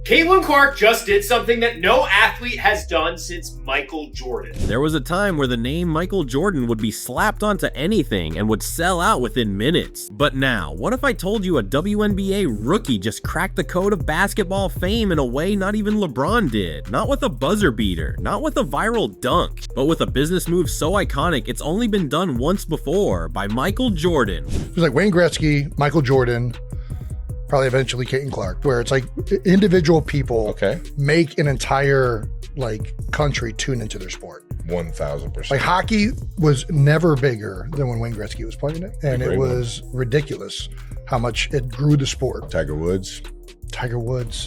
Caitlin Clark just did something that no athlete has done since Michael Jordan. There was a time where the name Michael Jordan would be slapped onto anything and would sell out within minutes. But now, what if I told you a WNBA rookie just cracked the code of basketball fame in a way not even LeBron did? Not with a buzzer beater, not with a viral dunk, but with a business move so iconic it's only been done once before, by Michael Jordan. It was like Wayne Gretzky, Michael Jordan, probably eventually Caitlin Clark, where it's like individual people make an entire country tune into their sport. 1,000%. Like hockey was never bigger than when Wayne Gretzky was playing it, and it was ridiculous how much it grew the sport. Tiger Woods.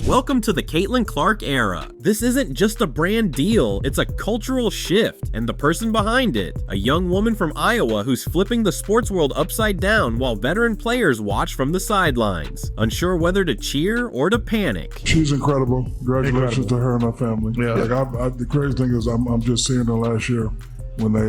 Welcome to the Caitlin Clark era. This isn't just a brand deal, it's a cultural shift, and the person behind it, a young woman from Iowa who's flipping the sports world upside down while veteran players watch from the sidelines, unsure whether to cheer or to panic. She's incredible. Congratulations to her and her family. Yeah. The crazy thing is I'm just seeing her last year when they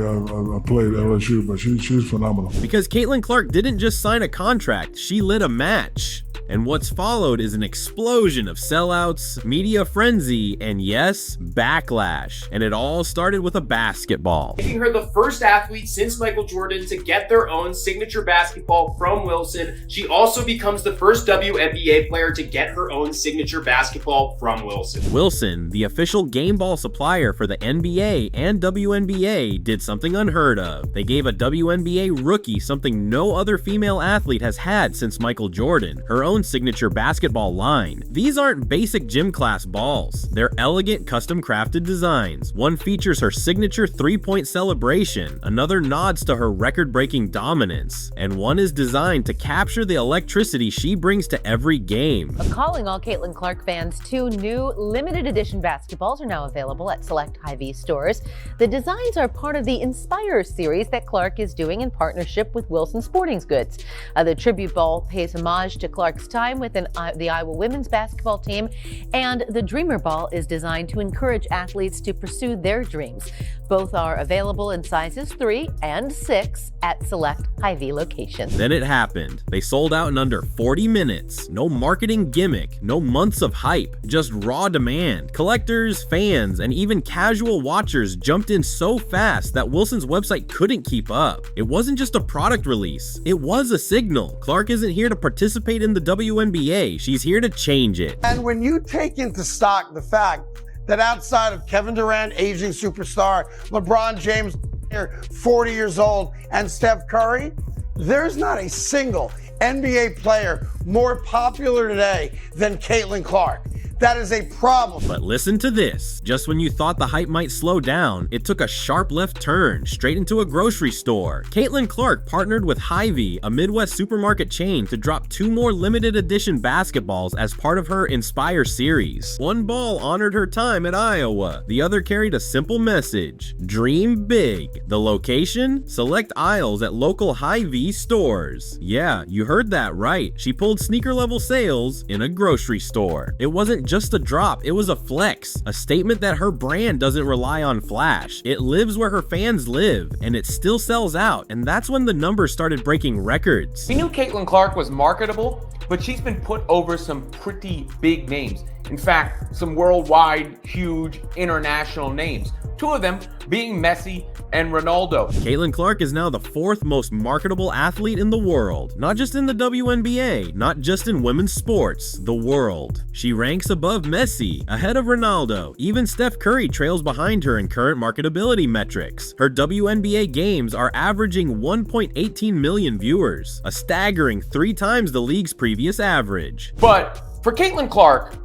played LSU, but she's phenomenal. Because Caitlin Clark didn't just sign a contract, she lit a match. And what's followed is an explosion of sellouts, media frenzy, and yes, backlash. And it all started with a basketball. Making her the first athlete since Michael Jordan to get their own signature basketball from Wilson. She also becomes the first WNBA player to get her own signature basketball from Wilson. Wilson, the official game ball supplier for the NBA and WNBA, did something unheard of. They gave a WNBA rookie something no other female athlete has had since Michael Jordan, her own signature basketball line. These aren't basic gym class balls. They're elegant, custom crafted designs. One features her signature three-point celebration, another nods to her record-breaking dominance, and one is designed to capture the electricity she brings to every game. Calling all Caitlin Clark fans, 2 new limited edition basketballs are now available at select Hy-Vee stores. The designs are part of the Inspire series that Clark is doing in partnership with Wilson Sporting Goods. The tribute ball pays homage to Clark's time within the Iowa women's basketball team, and the Dreamer Ball is designed to encourage athletes to pursue their dreams. Both are available in sizes 3 and 6 at select Hy-Vee locations. Then it happened. They sold out in under 40 minutes. No marketing gimmick, no months of hype, just raw demand. Collectors, fans, and even casual watchers jumped in so fast that Wilson's website couldn't keep up. It wasn't just a product release, it was a signal. Clark isn't here to participate in the WNBA, she's here to change it. And when you take into stock the fact that outside of Kevin Durant, aging superstar, LeBron James, 40 years old, and Steph Curry, there's not a single NBA player more popular today than Caitlin Clark. That is a problem. But listen to this. Just when you thought the hype might slow down, it took a sharp left turn straight into a grocery store. Caitlin Clark partnered with Hy-Vee, a Midwest supermarket chain, to drop 2 more limited edition basketballs as part of her Inspire series. One ball honored her time at Iowa. The other carried a simple message: dream big. The location? Select aisles at local Hy-Vee stores. Yeah, you heard that right. She pulled sneaker level sales in a grocery store. It wasn't just a drop, it was a flex, a statement that her brand doesn't rely on flash. It lives where her fans live, and it still sells out, and that's when the numbers started breaking records. We knew Caitlin Clark was marketable, but she's been put over some pretty big names. In fact, some worldwide, huge, international names. 2 of them being Messi and Ronaldo. Caitlin Clark is now the 4th most marketable athlete in the world. Not just in the WNBA, not just in women's sports, the world. She ranks above Messi, ahead of Ronaldo. Even Steph Curry trails behind her in current marketability metrics. Her WNBA games are averaging 1.18 million viewers, a staggering 3 times the league's previous average. But for Caitlin Clark,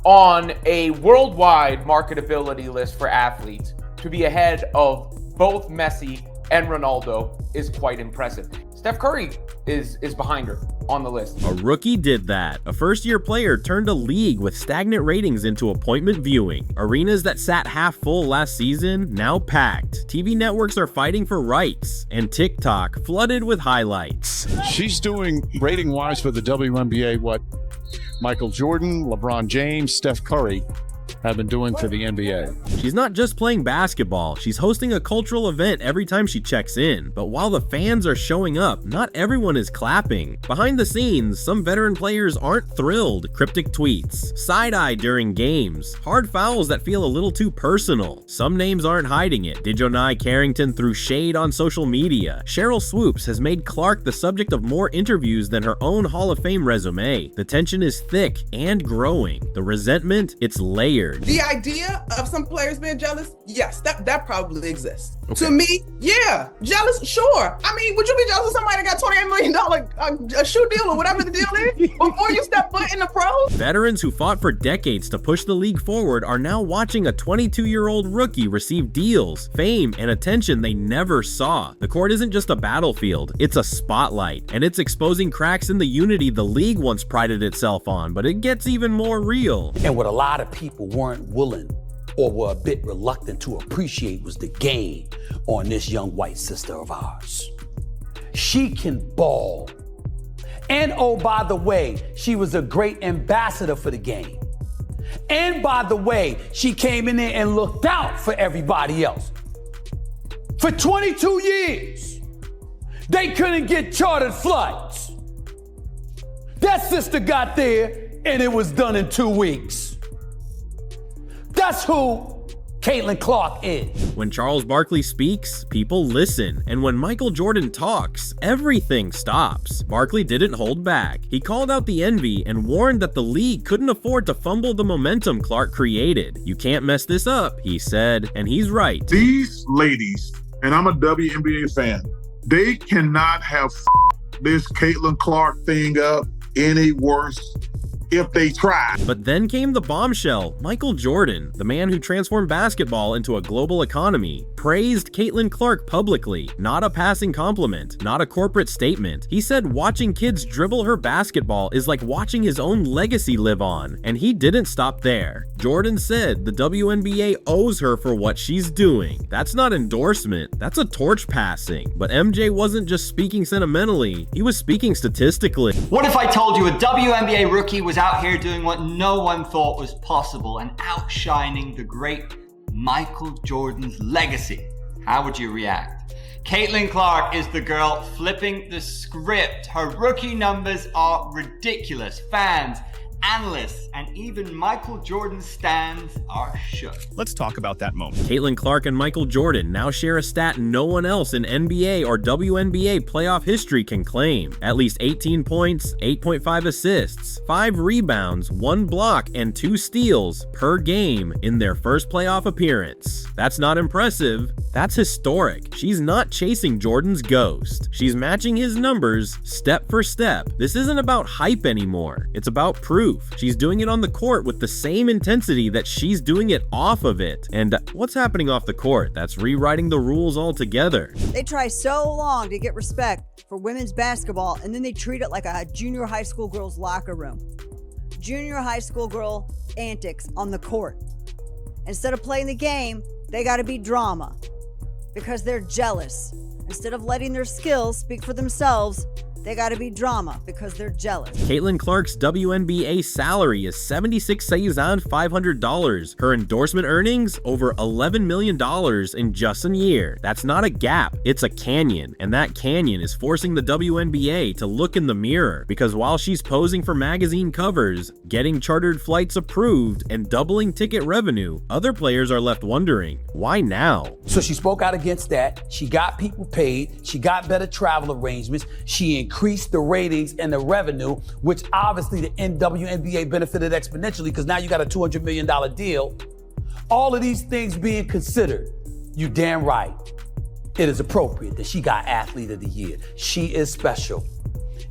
on a worldwide marketability list for athletes, to be ahead of both Messi and Ronaldo is quite impressive. Steph Curry is behind her on the list. A rookie did that. A first-year player turned a league with stagnant ratings into appointment viewing. Arenas that sat half full last season, now packed. TV networks are fighting for rights, and TikTok flooded with highlights. She's doing rating-wise for the WNBA what Michael Jordan, LeBron James, Steph Curry have been doing to the NBA. She's not just playing basketball, she's hosting a cultural event every time she checks in. But while the fans are showing up, not everyone is clapping. Behind the scenes, some veteran players aren't thrilled. Cryptic tweets, side-eye during games, hard fouls that feel a little too personal. Some names aren't hiding it. Dejonai Carrington threw shade on social media. Cheryl Swoops has made Clark the subject of more interviews than her own Hall of Fame resume. The tension is thick and growing. The resentment, it's layered. The idea of some players being jealous, yes, that probably exists. Okay. To me, yeah, jealous, sure. I mean, would you be jealous of somebody that got $28 million a shoe deal or whatever the deal is before you step foot in the pros? Veterans who fought for decades to push the league forward are now watching a 22-year-old rookie receive deals, fame, and attention they never saw. The court isn't just a battlefield, it's a spotlight, and it's exposing cracks in the unity the league once prided itself on, but it gets even more real. And what a lot of people weren't willing or were a bit reluctant to appreciate was the game on this young white sister of ours. She can ball. And oh, by the way, she was a great ambassador for the game. And by the way, she came in there and looked out for everybody else. For 22 years, they couldn't get chartered flights. That sister got there and it was done in 2 weeks. That's who Caitlin Clark is. When Charles Barkley speaks, people listen. And when Michael Jordan talks, everything stops. Barkley didn't hold back. He called out the envy and warned that the league couldn't afford to fumble the momentum Clark created. You can't mess this up, he said, and he's right. These ladies, and I'm a WNBA fan, they cannot have this Caitlin Clark thing up any worse if they try. But then came the bombshell. Michael Jordan, the man who transformed basketball into a global economy, praised Caitlin Clark publicly. Not a passing compliment, not a corporate statement. He said watching kids dribble her basketball is like watching his own legacy live on. And he didn't stop there. Jordan said the WNBA owes her for what she's doing. That's not endorsement, that's a torch passing. But MJ wasn't just speaking sentimentally, he was speaking statistically. What if I told you a WNBA rookie was out here doing what no one thought was possible and outshining the great Michael Jordan's legacy? How would you react? Caitlin Clark is the girl flipping the script. Her rookie numbers are ridiculous. Fans, analysts, and even Michael Jordan stans are shook. Let's talk about that moment. Caitlin Clark and Michael Jordan now share a stat no one else in NBA or WNBA playoff history can claim. At least 18 points, 8.5 assists, 5 rebounds, 1 block, and 2 steals per game in their first playoff appearance. That's not impressive, that's historic. She's not chasing Jordan's ghost. She's matching his numbers step for step. This isn't about hype anymore, it's about proof. She's doing it on the court with the same intensity that she's doing it off of it. And what's happening off the court that's rewriting the rules altogether? They try so long to get respect for women's basketball, and then they treat it like a junior high school girl's locker room. Junior high school girl antics on the court. Instead of playing the game, they gotta be drama because they're jealous. Instead of letting their skills speak for themselves, they gotta be drama because they're jealous. Caitlin Clark's WNBA salary is $76,500. Her endorsement earnings, over $11 million in just a year. That's not a gap, it's a canyon. And that canyon is forcing the WNBA to look in the mirror. Because while she's posing for magazine covers, getting chartered flights approved, and doubling ticket revenue, other players are left wondering, why now? So she spoke out against that. She got people paid. She got better travel arrangements. She increased the ratings and the revenue, which obviously the WNBA benefited exponentially because now you got a $200 million deal. All of these things being considered, you damn right. It is appropriate that she got Athlete of the Year. She is special.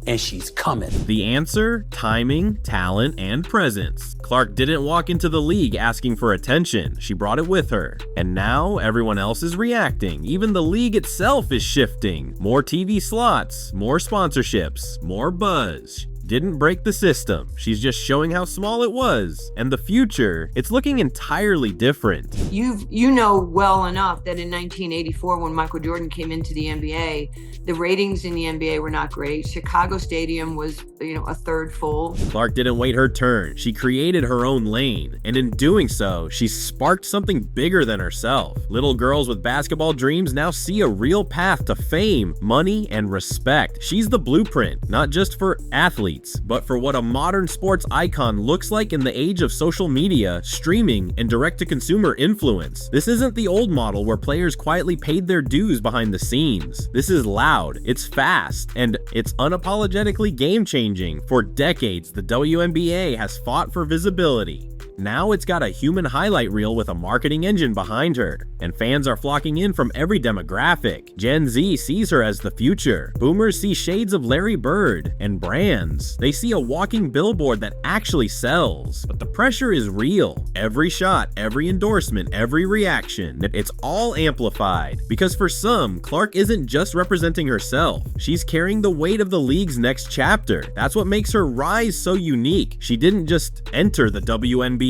And she's coming. The answer? Timing, talent, and presence. Clark didn't walk into the league asking for attention. She brought it with her. And now everyone else is reacting. Even the league itself is shifting. More TV slots, more sponsorships, more buzz. didn't break the system. She's just showing how small it was. And the future, it's looking entirely different. You know well enough that in 1984, when Michael Jordan came into the NBA, the ratings in the NBA were not great. Chicago Stadium was, a third full. Clark didn't wait her turn. She created her own lane. And in doing so, she sparked something bigger than herself. Little girls with basketball dreams now see a real path to fame, money, and respect. She's the blueprint, not just for athletes, but for what a modern sports icon looks like in the age of social media, streaming, and direct-to-consumer influence. This isn't the old model where players quietly paid their dues behind the scenes. This is loud, it's fast, and it's unapologetically game-changing. For decades, the WNBA has fought for visibility. Now it's got a human highlight reel with a marketing engine behind her, and fans are flocking in from every demographic. Gen Z sees her as the future. Boomers see shades of Larry Bird, and brands, they see a walking billboard that actually sells. But the pressure is real. Every shot, every endorsement, every reaction, it's all amplified. Because for some, Clark isn't just representing herself. She's carrying the weight of the league's next chapter. That's what makes her rise so unique. She didn't just enter the WNBA.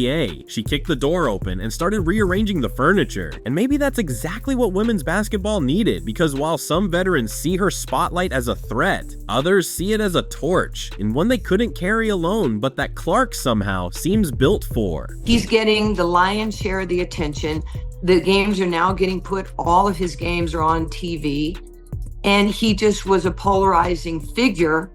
She kicked the door open and started rearranging the furniture. And maybe that's exactly what women's basketball needed, because while some veterans see her spotlight as a threat, others see it as a torch, and one they couldn't carry alone, but that Clark somehow seems built for. He's getting the lion's share of the attention. The games are now getting put, all of his games are on TV, and he just was a polarizing figure.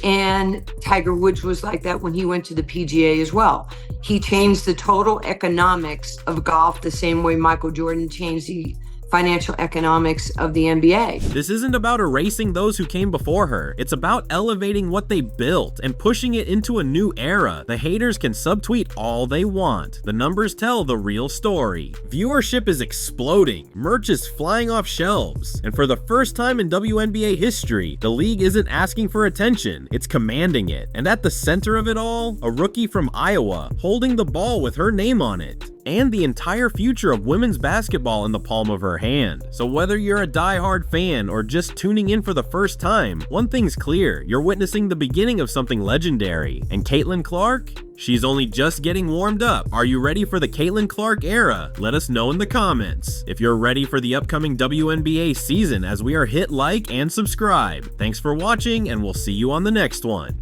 And Tiger Woods was like that when he went to the PGA as well. He changed the total economics of golf the same way Michael Jordan changed the financial economics of the NBA. This isn't about erasing those who came before her. It's about elevating what they built and pushing it into a new era. The haters can subtweet all they want. The numbers tell the real story. Viewership is exploding. Merch is flying off shelves. And for the first time in WNBA history, the league isn't asking for attention. It's commanding it. And at the center of it all, a rookie from Iowa holding the ball with her name on it. And the entire future of women's basketball in the palm of her hand. So whether you're a die-hard fan or just tuning in for the first time, one thing's clear, you're witnessing the beginning of something legendary. And Caitlin Clark? She's only just getting warmed up. Are you ready for the Caitlin Clark era? Let us know in the comments. If you're ready for the upcoming WNBA season, as we are, hit like and subscribe. Thanks for watching, and we'll see you on the next one.